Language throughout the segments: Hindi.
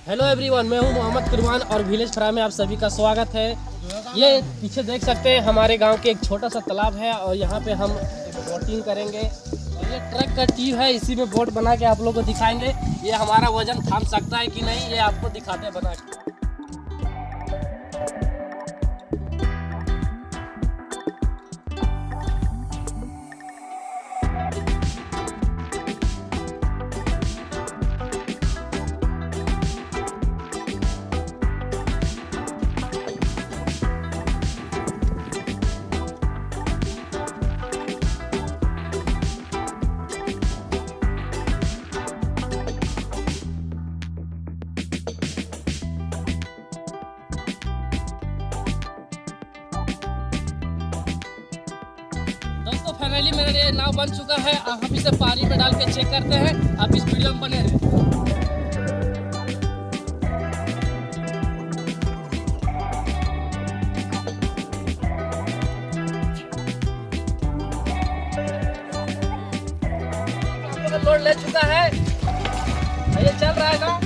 हेलो एवरीवन, मैं हूं मोहम्मद कुरबान और विलेज फ्राई में आप सभी का स्वागत है। ये पीछे देख सकते हैं हमारे गांव के एक छोटा सा तालाब है और यहाँ पे हम बोटिंग करेंगे। और ये ट्रक का ट्यूब है, इसी में बोट बना के आप लोगों को दिखाएंगे। ये हमारा वजन थाम सकता है कि नहीं, ये आपको दिखाते हैं बना के। दोस्तों फाइनली मेरा ये नाव बन चुका है। आप इसे पानी में डाल के चेक करते हैं। आप इस वीडियो में बने रहें। लोड ले चुका है, ये चल रहा है ना।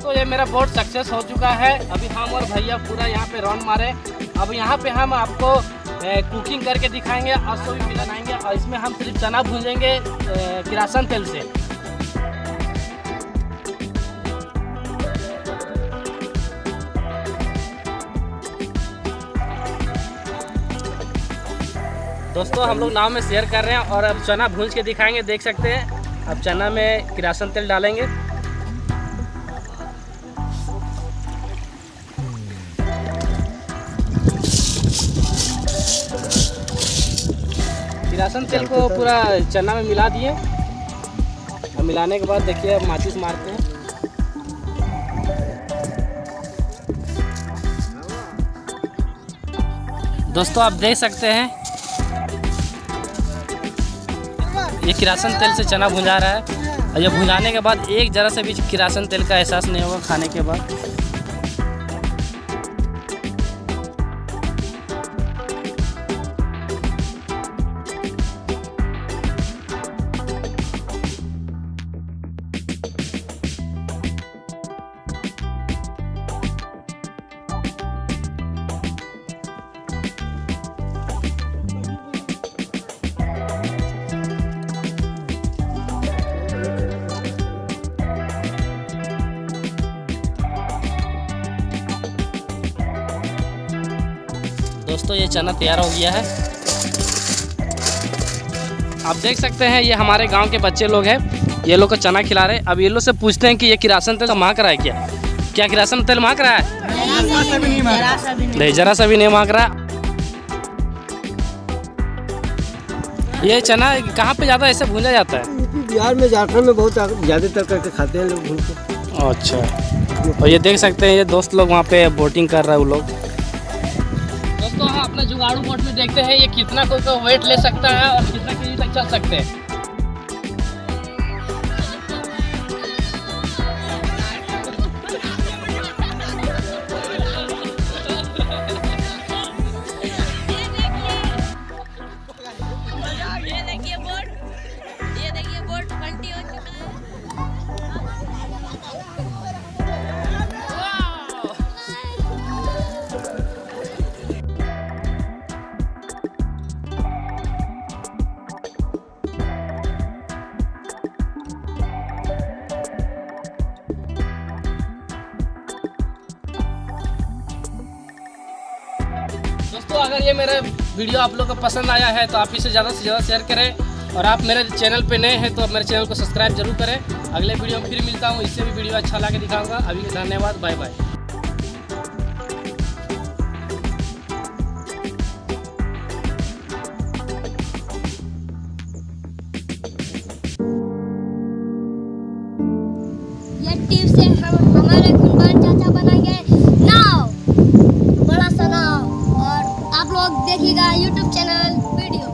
ये मेरा बोट सक्सेस हो चुका है। अभी हम और भैया पूरा यहाँ पे राउंड मारे। अब यहाँ पे हम आपको कुकिंग करके दिखाएंगे और सोई भी बनाएंगे। और इसमें हम सिर्फ चना भूंजेंगे केरोसिन तेल से। दोस्तों हम लोग नाव में शेयर कर रहे हैं और अब चना भूंज के दिखाएंगे। देख सकते हैं अब चना में केरोसिन तेल डालेंगे। केरोसिन तेल को पूरा चना में मिला दिए और मिलाने के बाद देखिए अब माचिस मारते हैं। दोस्तों आप देख सकते हैं ये केरोसिन तेल से चना भुंजा रहा है और ये भुंजाने के बाद एक जरा से भी केरोसिन तेल का एहसास नहीं होगा खाने के बाद। दोस्तों ये चना तैयार हो गया है। आप देख सकते हैं ये हमारे गांव के बच्चे लोग हैं, ये लोग को चना खिला रहे हैं। अब ये लोग से पूछते हैं कि ये केरोसिन तेल महक रहा है क्या केरोसिन तेल महक रहा है? नहीं, जरा सा भी नहीं महक रहा। ये चना कहाँ पे ज़्यादा ऐसे भूंजा जाता है? बिहार में, झारखंड में बहुत ज़्यादातर करके खाते हैं लोग भून के। अच्छा, और ये देख सकते हैं ये दोस्त लोग वहाँ पे बोटिंग कर रहा है वो लोग। दोस्तों हम अपना जुगाड़ू बोट में देखते हैं ये कितना कोई का वेट ले सकता है और कितना केजी तक चल सकते हैं। ये देखिए बोट पलटी हो चुका है। दोस्तों अगर ये मेरा वीडियो आप लोग को पसंद आया है तो आप इसे ज़्यादा से ज़्यादा शेयर करें और आप मेरे चैनल पे नए हैं तो आप मेरे चैनल को सब्सक्राइब जरूर करें। अगले वीडियो में फिर मिलता हूँ, इससे भी वीडियो अच्छा लगे दिखाऊंगा। अभी धन्यवाद, बाय बाय। ये टिप से हम हमारे कुर्बान चाचा बनाएंगे नाव, बड़ा सा नाव। और आप लोग देखिएगा YouTube चैनल वीडियो।